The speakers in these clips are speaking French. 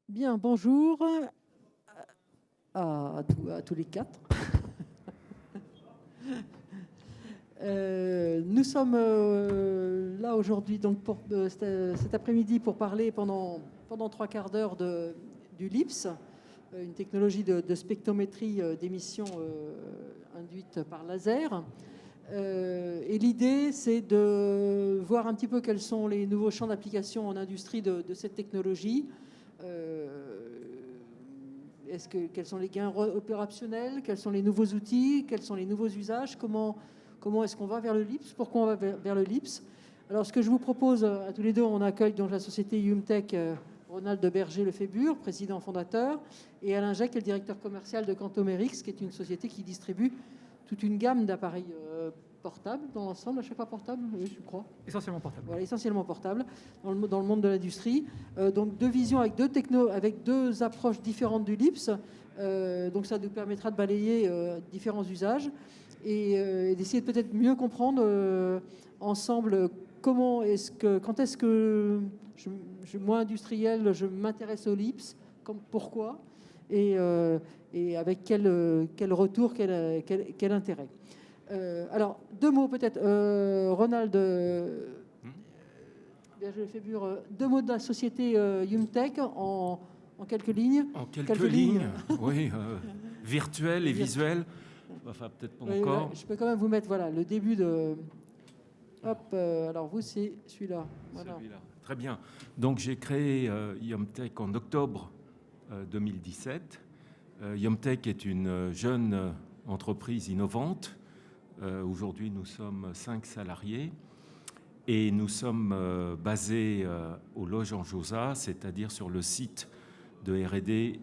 Bien, bonjour à tous les quatre. Nous sommes là aujourd'hui donc pour cet après-midi pour parler pendant 3/4 d'heure du LIPS, une technologie de spectrométrie d'émission induite par laser. Et l'idée, c'est de voir un petit peu quels sont les nouveaux champs d'application en industrie de cette technologie. Quels sont les gains opérationnels? Quels sont les nouveaux outils? Quels sont les nouveaux usages? Comment est-ce qu'on va vers le LIPS? Pourquoi on va vers le LIPS? Alors, ce que je vous propose à tous les deux, on accueille donc la société Yumtech, Ronald de Berger-Lefébure, président fondateur, et Alain Jacques, le directeur commercial de Quantumerics, qui est une société qui distribue toute une gamme d'appareils portables dans l'ensemble, à chaque fois portable, oui, je crois. Essentiellement portable. Voilà, essentiellement portable dans le monde de l'industrie. Donc deux visions avec deux technos, avec deux approches différentes du LIPS. Donc ça nous permettra de balayer différents usages et d'essayer de peut-être mieux comprendre ensemble quand est-ce que moi industriel, je m'intéresse au LIPS, pourquoi et avec quel retour, quel intérêt. Alors, deux mots peut-être. Ronald Berger-Lefébure, deux mots de la société Yumtech en quelques lignes. En quelques lignes, oui. Virtuel et visuel. Enfin, peut-être pas encore. Je peux quand même vous mettre le début de... Hop, alors vous, c'est celui-là. Voilà. Celui-là. Très bien. Donc, j'ai créé Yumtech en octobre 2017. Yumtech est une jeune entreprise innovante. Aujourd'hui, nous sommes 5 salariés et nous sommes basés au Loges en Josas, c'est-à-dire sur le site de R&D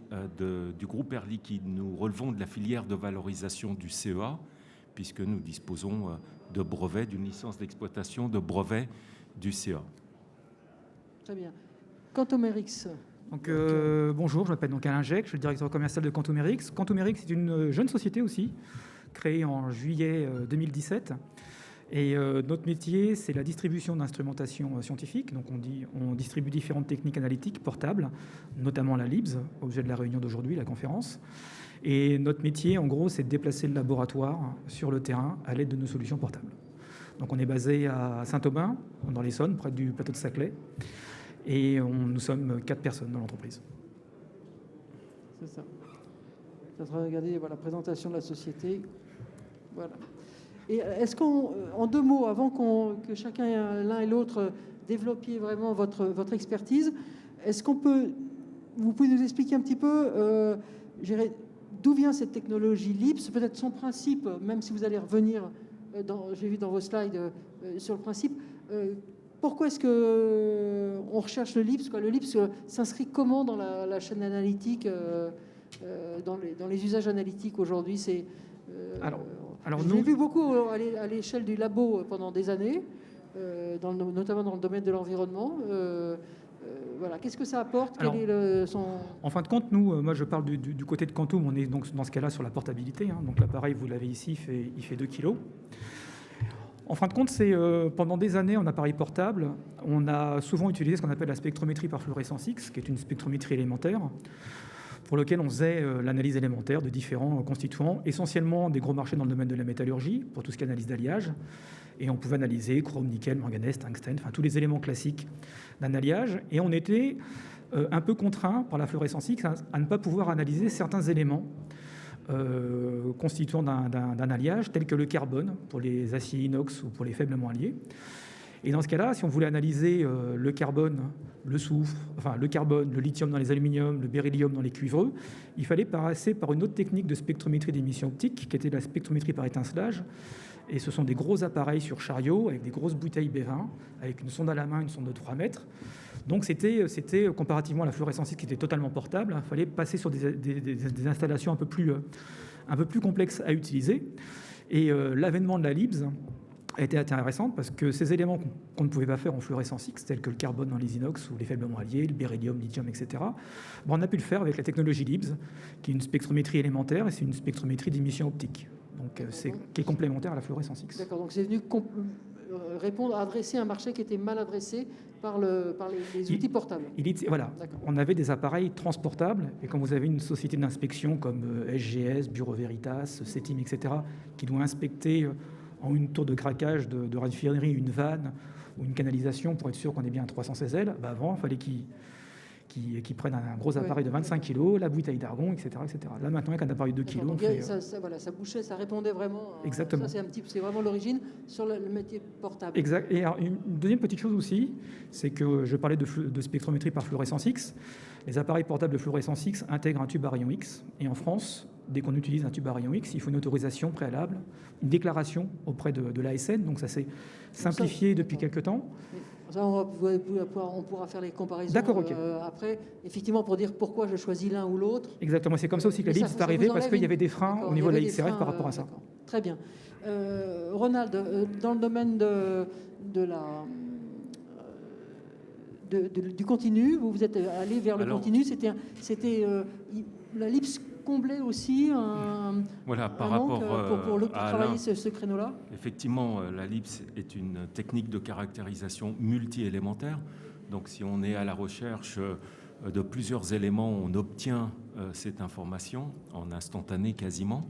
du groupe Air Liquide. Nous relevons de la filière de valorisation du CEA, puisque nous disposons de brevets, d'une licence d'exploitation de brevets du CEA. Très bien. Quantumerics. Donc, bonjour, je m'appelle donc Alain Jacques, je suis le directeur commercial de Quantumerics. Quantumerics est une jeune société aussi, créée en juillet 2017. Et notre métier, c'est la distribution d'instrumentation scientifique. Donc, on distribue différentes techniques analytiques portables, notamment la LIBS, objet de la réunion d'aujourd'hui, la conférence. Et notre métier, en gros, c'est de déplacer le laboratoire sur le terrain à l'aide de nos solutions portables. Donc, on est basé à Saint-Aubin, dans l'Essonne, près du plateau de Saclay. Et nous sommes 4 personnes dans l'entreprise. C'est ça. Ça sera regarder la présentation de la société. Voilà. Et est-ce en 2 mots, avant que chacun, l'un et l'autre, développiez vraiment votre expertise, vous pouvez nous expliquer un petit peu d'où vient cette technologie LIPS, peut-être son principe, même si vous allez revenir, j'ai vu dans vos slides, sur le principe. Pourquoi est-ce qu'on recherche le LIPS, Le LIPS s'inscrit comment dans la chaîne analytique, dans les usages analytiques aujourd'hui? Je l'ai vu beaucoup à l'échelle du labo pendant des années, notamment dans le domaine de l'environnement. Qu'est-ce que ça apporte? En fin de compte, moi je parle du côté de Quantum, on est donc dans ce cas-là sur la portabilité. Donc l'appareil, vous l'avez ici, il fait 2 kg. En fin de compte, c'est pendant des années en appareil portable, on a souvent utilisé ce qu'on appelle la spectrométrie par fluorescence X, qui est une spectrométrie élémentaire, pour lequel on faisait l'analyse élémentaire de différents constituants, essentiellement des gros marchés dans le domaine de la métallurgie, pour tout ce qui est analyse d'alliage. Et on pouvait analyser chrome, nickel, manganèse, tungstène, enfin tous les éléments classiques d'analyage. Et on était un peu contraint par la fluorescence X à ne pas pouvoir analyser certains éléments constituants d'un alliage, tels que le carbone, pour les aciers inox ou pour les faiblement alliés. Et dans ce cas-là, si on voulait analyser le carbone, le soufre, le carbone, le lithium dans les aluminiums, le beryllium dans les cuivreux, il fallait passer par une autre technique de spectrométrie d'émission optique, qui était la spectrométrie par étincelage. Et ce sont des gros appareils sur chariot, avec des grosses bouteilles B20, avec une sonde à la main, une sonde de 3 mètres. Donc c'était comparativement à la fluorescence qui était totalement portable, il fallait passer sur des installations un peu plus complexes à utiliser. Et l'avènement de la LIBS a été intéressant parce que ces éléments qu'on ne pouvait pas faire en fluorescence X, tels que le carbone dans les inox ou les faiblement alliés, le beryllium, lithium, etc., on a pu le faire avec la technologie LIBS, qui est une spectrométrie élémentaire et c'est une spectrométrie d'émission optique, donc qui est complémentaire à la fluorescence X. D'accord, donc c'est venu répondre, adresser un marché qui était mal adressé par les outils portables. Voilà, D'accord. on avait des appareils transportables, et quand vous avez une société d'inspection comme SGS, Bureau Veritas, CETIM, etc., qui doit inspecter en une tour de craquage de raffinerie une vanne ou une canalisation pour être sûr qu'on est bien à 316L, avant, il fallait qu'ils prennent un gros appareil de 25 kg, la bouteille d'argon, etc., etc. Là, maintenant, avec un appareil de 2 kg, on fait... Ça bouchait, ça répondait vraiment. Exactement. Ça, c'est vraiment l'origine sur le métier portable. Exact. Et alors, une deuxième petite chose aussi, c'est que je parlais de spectrométrie par fluorescence X. Les appareils portables de fluorescence X intègrent un tube à rayon X. Et en France, dès qu'on utilise un tube à rayon X, il faut une autorisation préalable, une déclaration auprès de l'ASN. Donc ça s'est simplifié depuis quelques temps. Ça, on pourra faire les comparaisons. D'accord, ok. Après, effectivement, pour dire pourquoi je choisis l'un ou l'autre. Exactement, c'est comme ça aussi que la LIPS est arrivée, parce qu'il y avait des freins au niveau de la XRF par rapport à ça. Très bien. Ronald, dans le domaine du continu, vous êtes allé vers le continu, c'était la LIPS comblait aussi voilà, par manque rapport pour travailler ce créneau-là. Effectivement, la LIPS est une technique de caractérisation multi-élémentaire. Donc si on est à la recherche de plusieurs éléments, on obtient cette information en instantané quasiment.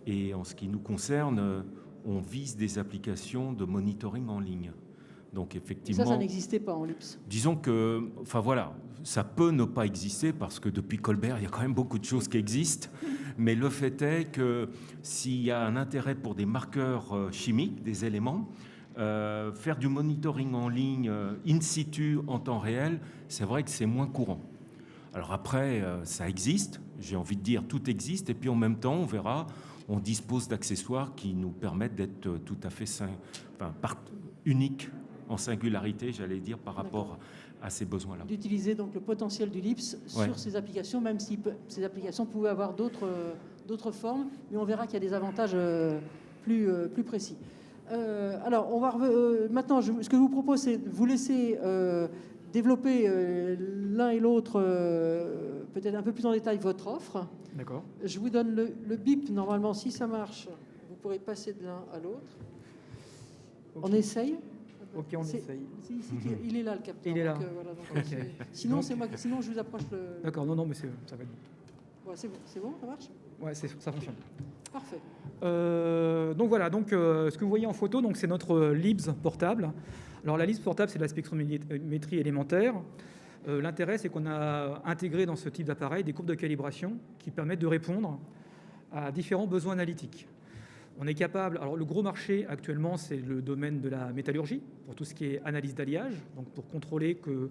Et en ce qui nous concerne, on vise des applications de monitoring en ligne. Donc effectivement, ça n'existait pas en LIPS. Disons que, enfin voilà, ça peut ne pas exister parce que depuis Colbert, il y a quand même beaucoup de choses qui existent. Mais le fait est que s'il y a un intérêt pour des marqueurs chimiques, des éléments, faire du monitoring en ligne in situ en temps réel, c'est vrai que c'est moins courant. Alors après, ça existe, j'ai envie de dire tout existe, et puis en même temps, on verra, on dispose d'accessoires qui nous permettent d'être tout à fait uniques en singularité, j'allais dire, par rapport à ces besoins-là. D'utiliser donc le potentiel du LIPS sur ces applications, même si ces applications pouvaient avoir d'autres formes, mais on verra qu'il y a des avantages plus précis. Alors, on va maintenant, ce que je vous propose, c'est de vous laisser développer l'un et l'autre, peut-être un peu plus en détail, votre offre. D'accord. Je vous donne le bip, normalement, si ça marche, vous pourrez passer de l'un à l'autre. Okay. On essaye. Ok, on essaye. Il est là, le capteur. Il est là. Voilà, okay. Sinon, sinon, je vous approche le... D'accord, non, mais ça va être bon. Ouais, c'est bon, ça marche? Ouais, ça fonctionne. Parfait. Donc voilà, ce que vous voyez en photo, c'est notre LIBS portable. Alors la LIBS portable, c'est de la spectrométrie élémentaire. L'intérêt, c'est qu'on a intégré dans ce type d'appareil des courbes de calibration qui permettent de répondre à différents besoins analytiques. On est capable, alors le gros marché actuellement, c'est le domaine de la métallurgie, pour tout ce qui est analyse d'alliage, donc pour contrôler que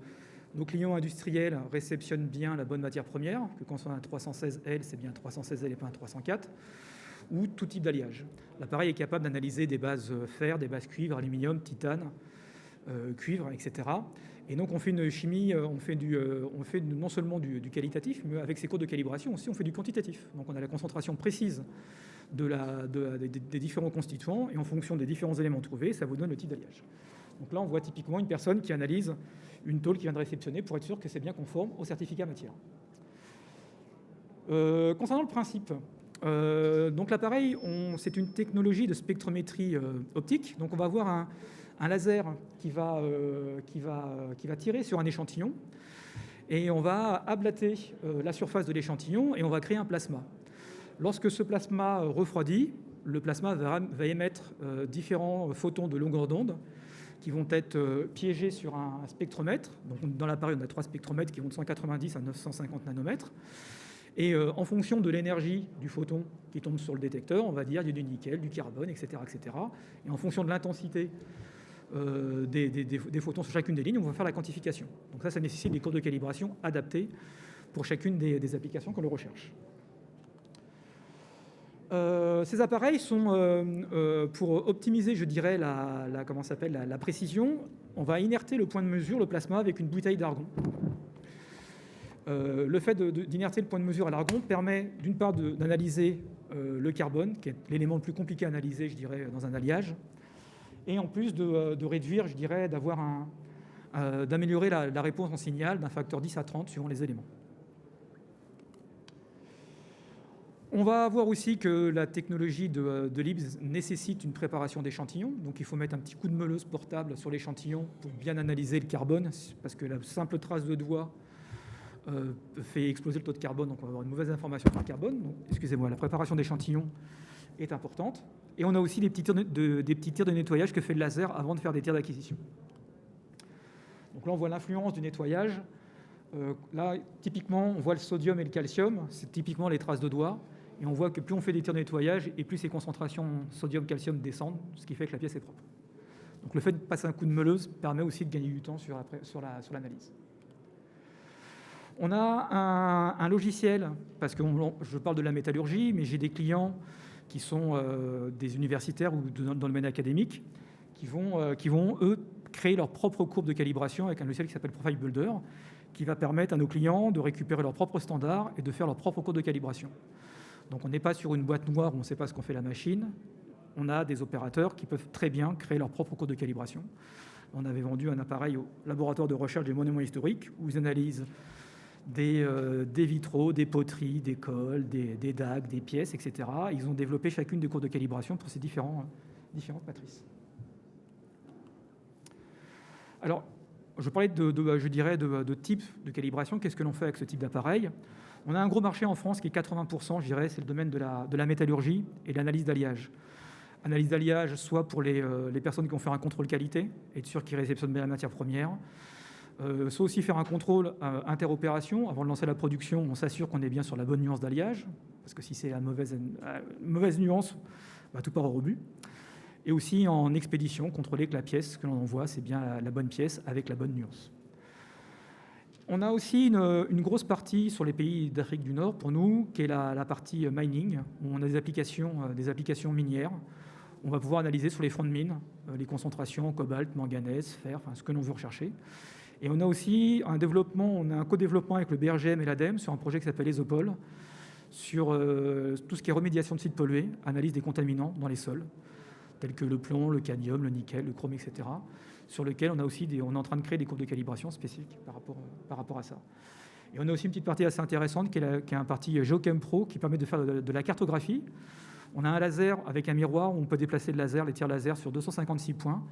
nos clients industriels réceptionnent bien la bonne matière première, que quand on a un 316L, c'est bien un 316L et pas un 304, ou tout type d'alliage. L'appareil est capable d'analyser des bases fer, des bases cuivre, aluminium, titane, cuivre, etc. Et donc on fait une chimie, on fait non seulement du qualitatif, mais avec ces cours de calibration aussi, on fait du quantitatif. Donc on a la concentration précise des différents constituants, et en fonction des différents éléments trouvés, ça vous donne le type d'alliage. Donc là, on voit typiquement une personne qui analyse une tôle qui vient de réceptionner pour être sûr que c'est bien conforme au certificat matière. Concernant le principe, donc l'appareil, c'est une technologie de spectrométrie optique. Donc on va avoir un laser qui va tirer sur un échantillon, et on va ablater la surface de l'échantillon, et on va créer un plasma. Lorsque ce plasma refroidit, le plasma va émettre différents photons de longueur d'onde qui vont être piégés sur un spectromètre. Donc, dans l'appareil, on a 3 spectromètres qui vont de 190 à 950 nanomètres. Et en fonction de l'énergie du photon qui tombe sur le détecteur, on va dire il y a du nickel, du carbone, etc., etc. Et en fonction de l'intensité des photons sur chacune des lignes, on va faire la quantification. Donc ça nécessite des courbes de calibration adaptées pour chacune des applications qu'on le recherche. Ces appareils sont, pour optimiser, je dirais, la précision, on va inerter le point de mesure, le plasma, avec une bouteille d'argon. Le fait d'inerter le point de mesure à l'argon permet, d'une part, d'analyser le carbone, qui est l'élément le plus compliqué à analyser, je dirais, dans un alliage, et en plus de réduire, je dirais, d'améliorer la réponse en signal d'un facteur 10 à 30 suivant les éléments. On va voir aussi que la technologie de LIBS nécessite une préparation d'échantillons. Donc il faut mettre un petit coup de meuleuse portable sur l'échantillon pour bien analyser le carbone, parce que la simple trace de doigt fait exploser le taux de carbone, donc on va avoir une mauvaise information par carbone. Donc, excusez-moi, la préparation d'échantillons est importante. Et on a aussi des petits tirs de nettoyage que fait le laser avant de faire des tirs d'acquisition. Donc là, on voit l'influence du nettoyage. Là, typiquement, on voit le sodium et le calcium. C'est typiquement les traces de doigts. Et on voit que plus on fait des tirs de nettoyage, et plus ces concentrations sodium-calcium descendent, ce qui fait que la pièce est propre. Donc le fait de passer un coup de meuleuse permet aussi de gagner du temps sur l'analyse. On a un logiciel, parce que je parle de la métallurgie, mais j'ai des clients qui sont des universitaires ou dans le domaine académique, qui vont, eux, créer leur propre courbe de calibration avec un logiciel qui s'appelle Profile Builder, qui va permettre à nos clients de récupérer leurs propres standards et de faire leur propre courbe de calibration. Donc on n'est pas sur une boîte noire où on ne sait pas ce qu'on fait la machine. On a des opérateurs qui peuvent très bien créer leur propre courbe de calibration. On avait vendu un appareil au laboratoire de recherche des monuments historiques où ils analysent des vitraux, des poteries, des cols, des dagues, des pièces, etc. Ils ont développé chacune des courbes de calibration pour ces différentes matrices. Alors, je parlais de type de calibration. Qu'est-ce que l'on fait avec ce type d'appareil ? On a un gros marché en France qui est 80%, je dirais, c'est le domaine de la métallurgie et de l'analyse d'alliage. Analyse d'alliage, soit pour les personnes qui vont faire un contrôle qualité, être sûr qu'ils réceptionnent bien la matière première, soit aussi faire un contrôle interopération. Avant de lancer la production, on s'assure qu'on est bien sur la bonne nuance d'alliage, parce que si c'est la mauvaise nuance, tout part au rebut. Et aussi en expédition, contrôler que la pièce que l'on envoie, c'est bien la bonne pièce avec la bonne nuance. On a aussi une grosse partie sur les pays d'Afrique du Nord, pour nous, qui est la partie mining, où on a des applications minières. On va pouvoir analyser sur les fonds de mine les concentrations cobalt, manganèse, fer, ce que l'on veut rechercher. Et on a aussi un co-développement avec le BRGM et l'ADEME sur un projet qui s'appelle ESOPOL, sur tout ce qui est remédiation de sites pollués, analyse des contaminants dans les sols, tels que le plomb, le cadmium, le nickel, le chrome, etc., sur lequel on est en train de créer des courbes de calibration spécifiques par rapport à ça. Et on a aussi une petite partie assez intéressante qui est un parti Geochem Pro qui permet de faire de la cartographie. On a un laser avec un miroir où on peut déplacer les tirs laser sur 256 points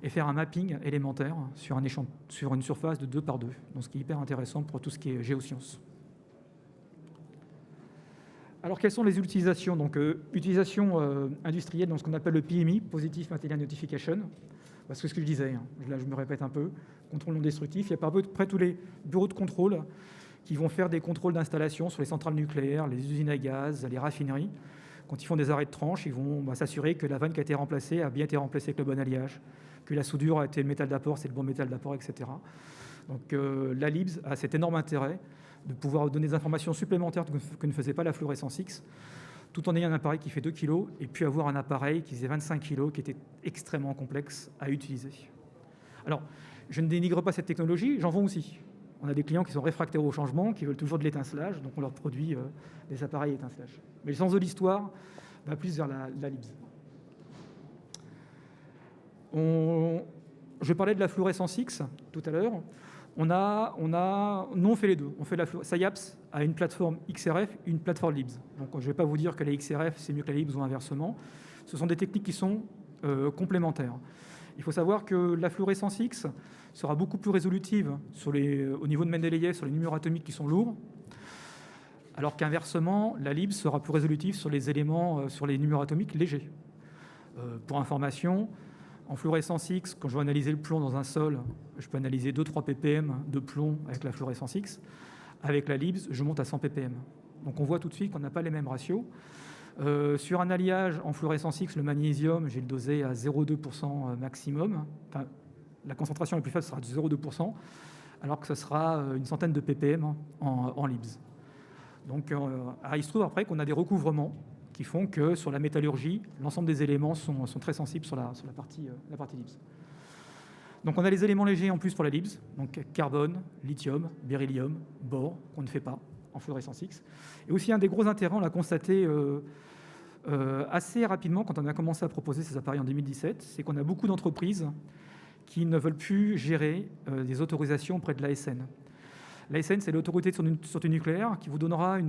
et faire un mapping élémentaire sur une surface de 2 par 2, donc ce qui est hyper intéressant pour tout ce qui est géosciences. Alors, quelles sont les utilisations ? Donc, utilisation industrielle dans ce qu'on appelle le PMI, Positive Material Notification. Parce que ce que je disais, là je me répète un peu, contrôle non destructif. Il y a à peu près tous les bureaux de contrôle qui vont faire des contrôles d'installation sur les centrales nucléaires, les usines à gaz, les raffineries. Quand ils font des arrêts de tranche, ils vont s'assurer que la vanne qui a été remplacée a bien été remplacée avec le bon alliage, que la soudure a été le métal d'apport, c'est le bon métal d'apport, etc. Donc la LIBS a cet énorme intérêt de pouvoir donner des informations supplémentaires que ne faisait pas la fluorescence X, tout en ayant un appareil qui fait 2 kg, et puis avoir un appareil qui faisait 25 kg, qui était extrêmement complexe à utiliser. Alors, je ne dénigre pas cette technologie, j'en vends aussi. On a des clients qui sont réfractaires au changement, qui veulent toujours de l'étincelage, donc on leur produit des appareils étincelage. Mais le sens de l'histoire va plus vers la LIBS. Je parlais de la fluorescence X tout à l'heure. Nous, on fait les deux. On fait SciAps a une plateforme XRF, une plateforme LIBS. Donc, je ne vais pas vous dire que la XRF, c'est mieux que la LIBS ou inversement. Ce sont des techniques qui sont complémentaires. Il faut savoir que la fluorescence X sera beaucoup plus résolutive au niveau de Mendeleïev sur les numéros atomiques qui sont lourds, alors qu'inversement, la LIBS sera plus résolutive sur les éléments, sur les numéros atomiques légers. Pour information, en fluorescence X, quand je veux analyser le plomb dans un sol, je peux analyser 2-3 ppm de plomb avec la fluorescence X. Avec la LIBS, je monte à 100 ppm. Donc on voit tout de suite qu'on n'a pas les mêmes ratios. Sur un alliage en fluorescence X, le magnésium, j'ai le dosé à 0,2% maximum. Enfin, la concentration la plus faible sera de 0,2%, alors que ce sera une centaine de ppm en LIBS. Donc il se trouve après qu'on a des recouvrements qui font que sur la métallurgie, l'ensemble des éléments sont très sensibles sur la partie LIBS. Donc on a les éléments légers en plus pour la LIBS, donc carbone, lithium, beryllium, bore, qu'on ne fait pas en fluorescence X. Et aussi un des gros intérêts, on l'a constaté assez rapidement quand on a commencé à proposer ces appareils en 2017, c'est qu'on a beaucoup d'entreprises qui ne veulent plus gérer des autorisations auprès de l'ASN. L'ASN, c'est l'autorité de sûreté nucléaire qui vous donnera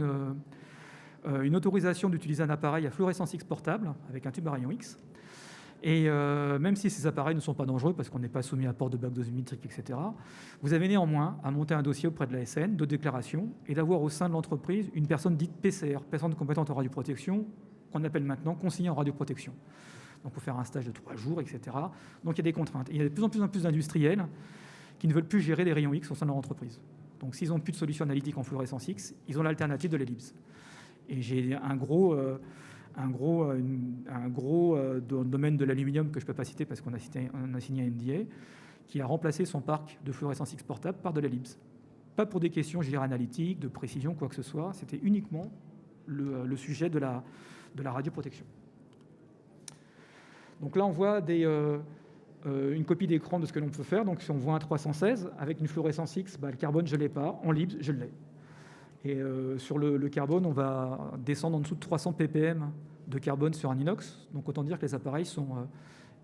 une autorisation d'utiliser un appareil à fluorescence X portable avec un tube à rayon X. Et même si ces appareils ne sont pas dangereux parce qu'on n'est pas soumis à port de bac dosimétrique, etc., vous avez néanmoins à monter un dossier auprès de l'ASN de déclaration et d'avoir au sein de l'entreprise une personne dite PCR, personne compétente en radioprotection, qu'on appelle maintenant conseiller en radioprotection. Donc, il faut faire un stage de 3 jours, etc. Donc, il y a des contraintes. Et il y a de plus en plus d'industriels qui ne veulent plus gérer les rayons X au sein de leur entreprise. Donc, s'ils n'ont plus de solution analytique en fluorescence X, ils ont l'alternative de l'ELIPS. Et j'ai un gros domaine de l'aluminium que je ne peux pas citer parce qu'on a signé un NDA, qui a remplacé son parc de fluorescence X portable par de l'ELIPS. Pas pour des questions, je dirais, analytiques, de précision, quoi que ce soit. C'était uniquement le sujet de la radioprotection. Donc là, on voit une copie d'écran de ce que l'on peut faire. Donc si on voit un 316 avec une fluorescence X, le carbone, je ne l'ai pas. En LIBS, je l'ai. Et sur le carbone, on va descendre en dessous de 300 ppm de carbone sur un inox. Donc autant dire que les appareils sont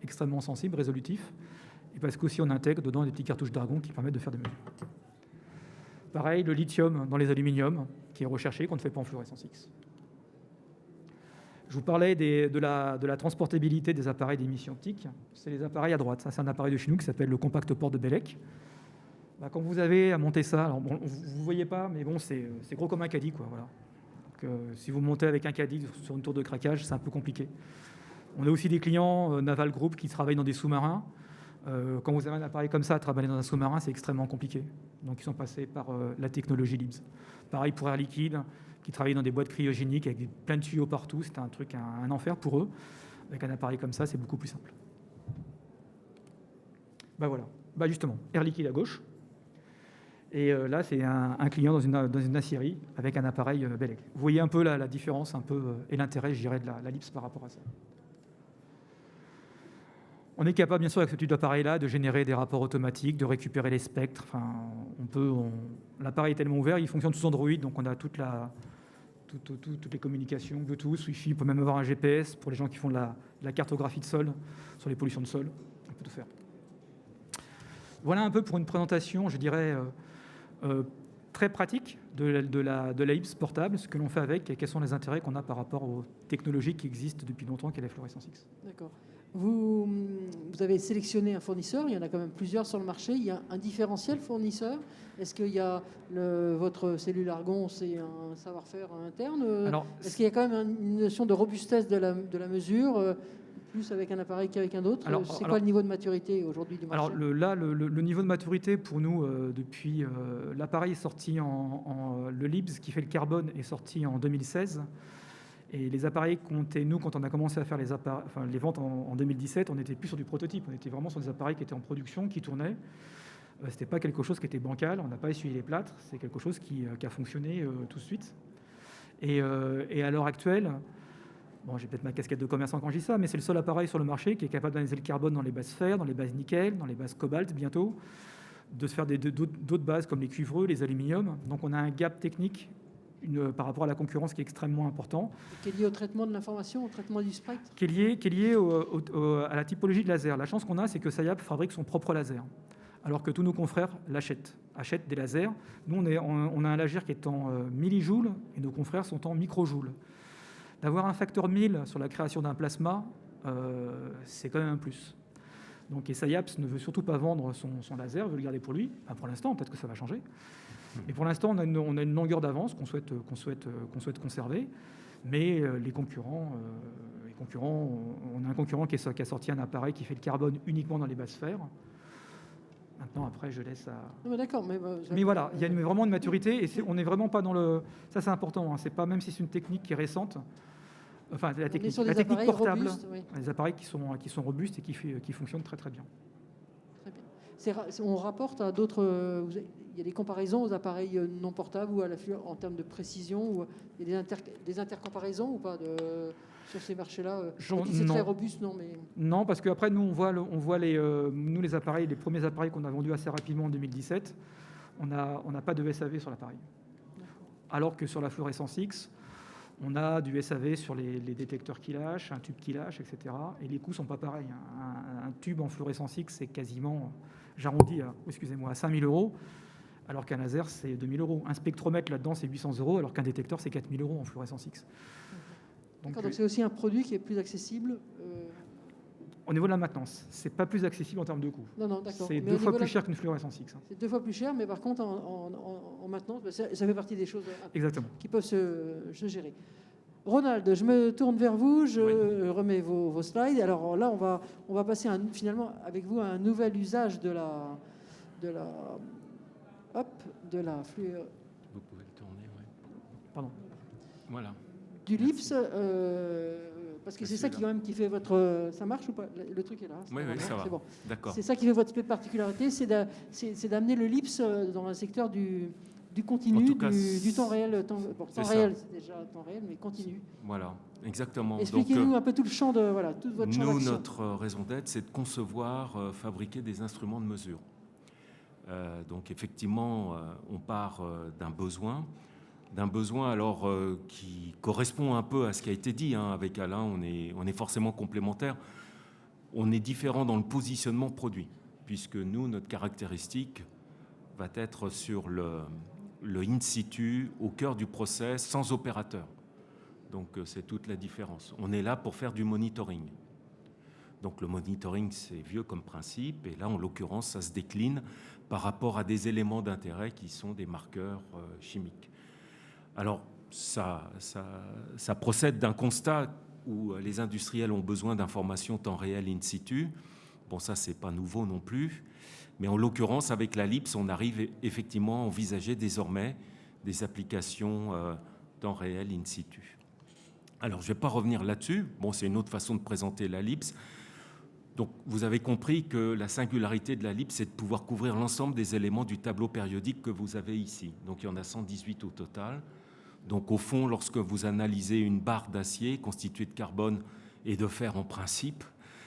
extrêmement sensibles, résolutifs. Et parce qu'aussi on intègre dedans des petites cartouches d'argon qui permettent de faire des mesures. Pareil, le lithium dans les aluminiums, qui est recherché, qu'on ne fait pas en fluorescence X. Je vous parlais de la transportabilité des appareils d'émission optique. C'est les appareils à droite. Ça, c'est un appareil de chez nous qui s'appelle le Compact Port de Bellec. Quand vous avez à monter ça, alors bon, vous ne voyez pas, mais bon, c'est gros comme un caddie, quoi, voilà. Donc, si vous montez avec un caddie sur une tour de craquage, c'est un peu compliqué. On a aussi des clients Naval Group qui travaillent dans des sous-marins. Quand vous avez un appareil comme ça à travailler dans un sous-marin, c'est extrêmement compliqué. Donc, ils sont passés par la technologie LIBS. Pareil pour Air Liquide, qui travaillent dans des boîtes cryogéniques avec plein de tuyaux partout. C'était un enfer pour eux. Avec un appareil comme ça, c'est beaucoup plus simple. Voilà. Justement, Air Liquide à gauche. Et là, c'est un client dans une aciérie avec un appareil Bellec. Vous voyez un peu la différence et l'intérêt, je dirais, de la LIBS par rapport à ça. On est capable, bien sûr, avec ce type d'appareil-là, de générer des rapports automatiques, de récupérer les spectres. Enfin, l'appareil est tellement ouvert, il fonctionne sous Android, donc on a toutes les communications, Bluetooth, Wi-Fi, on peut même avoir un GPS pour les gens qui font de la cartographie de sol, sur les pollutions de sol. On peut tout faire. Voilà un peu pour une présentation, je dirais, très pratique de la LIBS portable, ce que l'on fait avec et quels sont les intérêts qu'on a par rapport aux technologies qui existent depuis longtemps, qu'est la fluorescence X. D'accord. Vous avez sélectionné un fournisseur, il y en a quand même plusieurs sur le marché. Il y a un différentiel fournisseur. Est-ce qu'il y a votre cellule argon, c'est un savoir-faire interne? Est-ce qu'il y a quand même une notion de robustesse de la mesure, plus avec un appareil qu'avec un autre? C'est quoi le niveau de maturité aujourd'hui du marché? Alors le niveau de maturité pour nous, depuis l'appareil est sorti le LIBS qui fait le carbone est sorti en 2016. Et les appareils nous, quand on a commencé à faire les ventes en 2017, on n'était plus sur du prototype, on était vraiment sur des appareils qui étaient en production, qui tournaient. Ce n'était pas quelque chose qui était bancal, on n'a pas essuyé les plâtres, c'est quelque chose qui a fonctionné tout de suite. Et à l'heure actuelle, j'ai peut-être ma casquette de commerçant quand je dis ça, mais c'est le seul appareil sur le marché qui est capable d'analyser le carbone dans les bases fer, dans les bases nickel, dans les bases cobalt bientôt, de se faire d'autres bases comme les cuivreux, les aluminiums. Donc on a un gap technique par rapport à la concurrence qui est extrêmement important. Qui est lié au traitement de l'information, au traitement du spectre? Qui est lié à la typologie de laser. La chance qu'on a, c'est que SciAps fabrique son propre laser, alors que tous nos confrères achètent des lasers. Nous, on a un laser qui est en millijoules et nos confrères sont en microjoules. D'avoir un facteur 1000 sur la création d'un plasma, c'est quand même un plus. Donc, SciAps ne veut surtout pas vendre son laser, veut le garder pour lui. Pour l'instant, peut-être que ça va changer. Et pour l'instant, on a une longueur d'avance qu'on souhaite conserver. Mais les concurrents, on a un concurrent qui a sorti un appareil qui fait le carbone uniquement dans les bases fer. Maintenant, après, je laisse à... Non, mais d'accord. Mais voilà, il y a vraiment une maturité. Et on n'est vraiment pas dans le... Ça, c'est important. C'est pas, même si c'est une technique qui est récente, la technique portable, robustes, oui. Les appareils qui sont robustes et qui fonctionnent très, très bien. Très bien. On rapporte à d'autres... Il y a des comparaisons aux appareils non portables ou en termes de précision, ou il y a des intercomparaisons ou pas sur ces marchés-là? C'est très robuste, non, mais... Non, parce qu'après, nous, on voit les appareils, les premiers appareils qu'on a vendus assez rapidement en 2017, on n'a pas de SAV sur l'appareil. Alors que sur la fluorescence X, on a du SAV sur les détecteurs qui lâchent, un tube qui lâche, etc. Et les coûts ne sont pas pareils. Un tube en fluorescence X, c'est quasiment, j'arrondis à 5 000 €. alors qu'un laser, c'est 2 000 €. Un spectromètre, là-dedans, c'est 800 €, alors qu'un détecteur, c'est 4 000 € en fluorescence X. Donc c'est aussi un produit qui est plus accessible Au niveau de la maintenance, c'est pas plus accessible en termes de coût. Non, d'accord. C'est 2 fois plus cher qu'une fluorescence X. C'est 2 fois plus cher, mais par contre, en maintenance, ça fait partie des choses Exactement. qui peuvent se gérer. Ronald, je me tourne vers vous, je remets vos slides. Alors là, on va passer finalement avec vous à un nouvel usage de la fluor... Vous pouvez le tourner, oui. Pardon. Voilà. Du LIPS, parce que c'est ça qui fait votre... Ça marche ou pas? Le truc est là. Oui, ça va. C'est bon. D'accord. C'est ça qui fait votre particularité, c'est d'amener le LIPS dans le secteur du continu, du temps réel. Temps réel, c'est déjà temps réel, mais continu. Voilà, exactement. Expliquez-nous un peu tout le champ de... Voilà, tout votre champ d'action. Notre raison d'être, c'est de concevoir, fabriquer des instruments de mesure. Donc effectivement, on part d'un besoin alors qui correspond un peu à ce qui a été dit. Avec Alain, on est forcément complémentaires. On est différent dans le positionnement produit, puisque nous, notre caractéristique va être sur le in situ, au cœur du process, sans opérateur. Donc c'est toute la différence. On est là pour faire du monitoring. Donc le monitoring, c'est vieux comme principe, et là, en l'occurrence, ça se décline par rapport à des éléments d'intérêt qui sont des marqueurs chimiques. Alors, ça procède d'un constat où les industriels ont besoin d'informations temps réel in situ. Bon, ça, c'est pas nouveau non plus. Mais en l'occurrence, avec la LIPS, on arrive effectivement à envisager désormais des applications temps réel in situ. Alors, je ne vais pas revenir là-dessus. Bon, c'est une autre façon de présenter la LIPS. Donc, vous avez compris que la singularité de la LIPS, c'est de pouvoir couvrir l'ensemble des éléments du tableau périodique que vous avez ici. Donc, il y en a 118 au total. Donc, au fond, lorsque vous analysez une barre d'acier constituée de carbone et de fer en principe,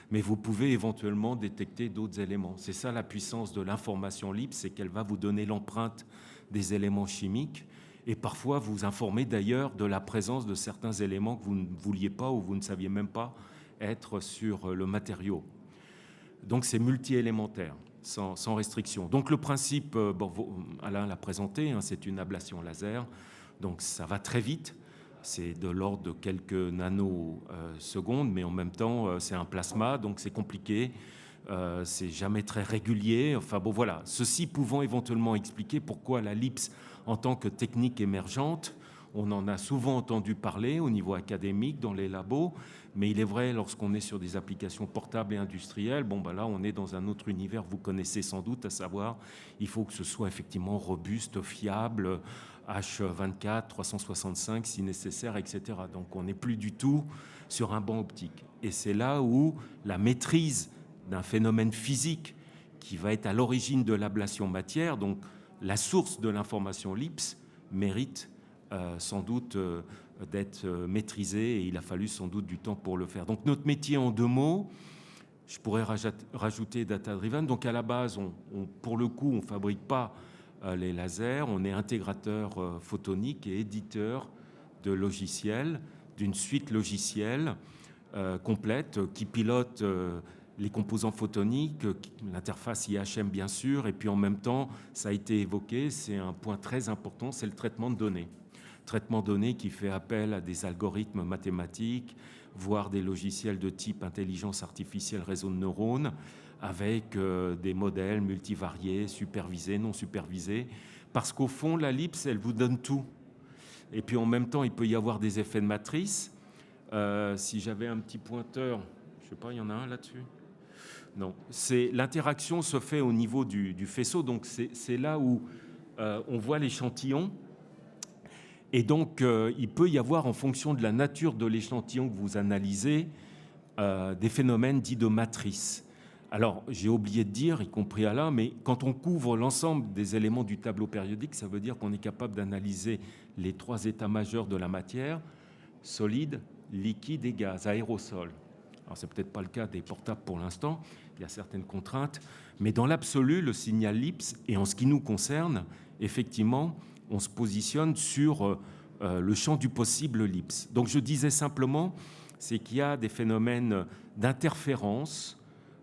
mais vous pouvez éventuellement détecter d'autres éléments. C'est ça la puissance de l'information LIPS, c'est qu'elle va vous donner l'empreinte des éléments chimiques et parfois vous informer d'ailleurs de la présence de certains éléments que vous ne vouliez pas ou vous ne saviez même pas être sur le matériau. Donc c'est multi-élémentaire, sans restriction. Donc le principe, Alain l'a présenté, c'est une ablation laser, donc ça va très vite. C'est de l'ordre de quelques nanosecondes, mais en même temps, c'est un plasma, donc c'est compliqué. C'est jamais très régulier. Enfin bon, voilà. Ceci pouvant éventuellement expliquer pourquoi la LIPS, en tant que technique émergente, on en a souvent entendu parler au niveau académique, dans les labos, mais il est vrai, lorsqu'on est sur des applications portables et industrielles, là, on est dans un autre univers, vous connaissez sans doute, à savoir, il faut que ce soit effectivement robuste, fiable, H24, 365 si nécessaire, etc. Donc on n'est plus du tout sur un banc optique. Et c'est là où la maîtrise d'un phénomène physique qui va être à l'origine de l'ablation matière, donc la source de l'information LIPS, mérite sans doute d'être maîtrisée, et il a fallu sans doute du temps pour le faire. Donc notre métier en 2 mots, je pourrais rajouter data-driven. Donc à la base, pour le coup, on ne fabrique pas les lasers, on est intégrateur photonique et éditeur de logiciels, d'une suite logicielle complète qui pilote les composants photoniques, l'interface IHM bien sûr, et puis en même temps, ça a été évoqué, c'est un point très important, c'est le traitement de données. Traitement de données qui fait appel à des algorithmes mathématiques, voire des logiciels de type intelligence artificielle, réseau de neurones, avec des modèles multivariés, supervisés, non supervisés, parce qu'au fond, la LIPS, elle vous donne tout. Et puis en même temps, il peut y avoir des effets de matrice. Si j'avais un petit pointeur, je ne sais pas, il y en a un là-dessus? Non. L'interaction se fait au niveau du faisceau, donc c'est là où on voit l'échantillon. Et donc, il peut y avoir, en fonction de la nature de l'échantillon que vous analysez, des phénomènes dits de matrice. Alors, j'ai oublié de dire, y compris Alain, mais quand on couvre l'ensemble des éléments du tableau périodique, ça veut dire qu'on est capable d'analyser les 3 états majeurs de la matière, solide, liquide et gaz, aérosol. Alors, c'est peut-être pas le cas des portables pour l'instant, il y a certaines contraintes, mais dans l'absolu, le signal LIPS, et en ce qui nous concerne, effectivement, on se positionne sur le champ du possible LIPS. Donc, je disais simplement, c'est qu'il y a des phénomènes d'interférence.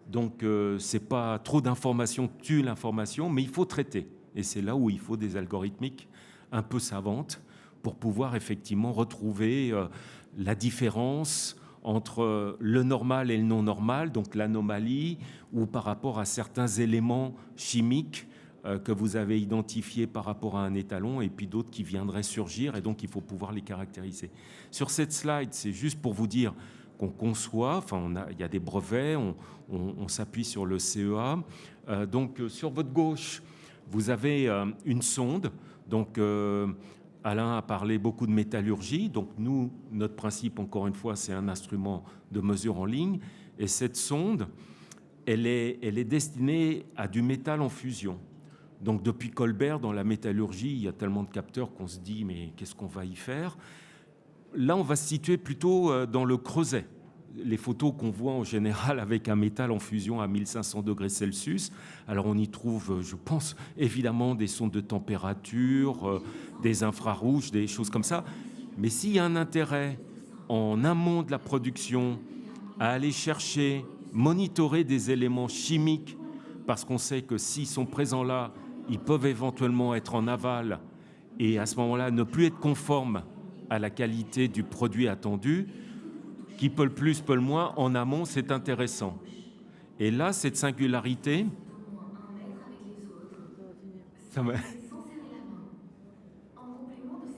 Donc, ce n'est pas trop d'informations tue l'information, mais il faut traiter. Et c'est là où il faut des algorithmiques un peu savantes pour pouvoir effectivement retrouver la différence entre le normal et le non normal, donc l'anomalie, ou par rapport à certains éléments chimiques que vous avez identifiés par rapport à un étalon, et puis d'autres qui viendraient surgir, et donc il faut pouvoir les caractériser. Sur cette slide, c'est juste pour vous dire qu'on conçoit, enfin il y a des brevets, on s'appuie sur le CEA. Donc sur votre gauche, vous avez une sonde, donc Alain a parlé beaucoup de métallurgie, donc nous, notre principe, encore une fois, c'est un instrument de mesure en ligne, et cette sonde, elle est destinée à du métal en fusion. Donc depuis Colbert, dans la métallurgie, il y a tellement de capteurs qu'on se dit, mais qu'est-ce qu'on va y faire? Là, on va se situer plutôt dans le creuset. Les photos qu'on voit en général avec un métal en fusion à 1500 degrés Celsius. Alors on y trouve, je pense, évidemment des sondes de température, des infrarouges, des choses comme ça. Mais s'il y a un intérêt en amont de la production à aller chercher, monitorer des éléments chimiques, parce qu'on sait que s'ils sont présents là, ils peuvent éventuellement être en aval et à ce moment-là ne plus être conformes à la qualité du produit attendu, qui peut le plus, peut le moins, en amont, c'est intéressant. Et là, cette singularité...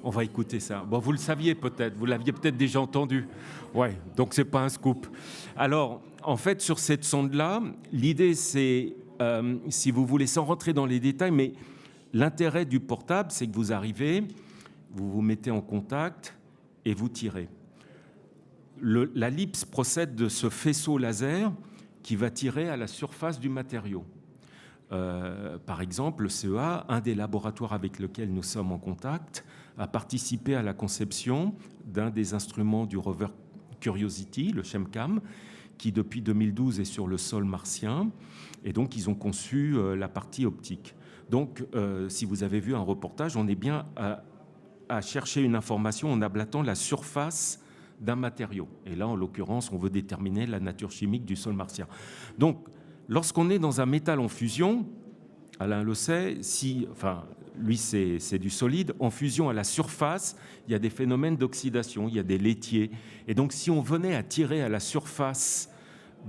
On va écouter ça. Bon, vous le saviez peut-être, vous l'aviez peut-être déjà entendu. Ouais, donc c'est pas un scoop. Alors, en fait, sur cette sonde-là, l'idée, c'est, si vous voulez, sans rentrer dans les détails, mais l'intérêt du portable, c'est que vous arrivez, vous vous mettez en contact et vous tirez. La LIPS procède de ce faisceau laser qui va tirer à la surface du matériau. Par exemple, le CEA, un des laboratoires avec lesquels nous sommes en contact, a participé à la conception d'un des instruments du rover Curiosity, le SHEMCAM, qui depuis 2012 est sur le sol martien, et donc ils ont conçu la partie optique. Donc, si vous avez vu un reportage, on est bien à chercher une information en ablatant la surface d'un matériau. Et là, en l'occurrence, on veut déterminer la nature chimique du sol martien. Donc, lorsqu'on est dans un métal en fusion, Alain le sait, lui c'est du solide, en fusion à la surface, il y a des phénomènes d'oxydation, il y a des laitiers. Et donc, si on venait à tirer à la surface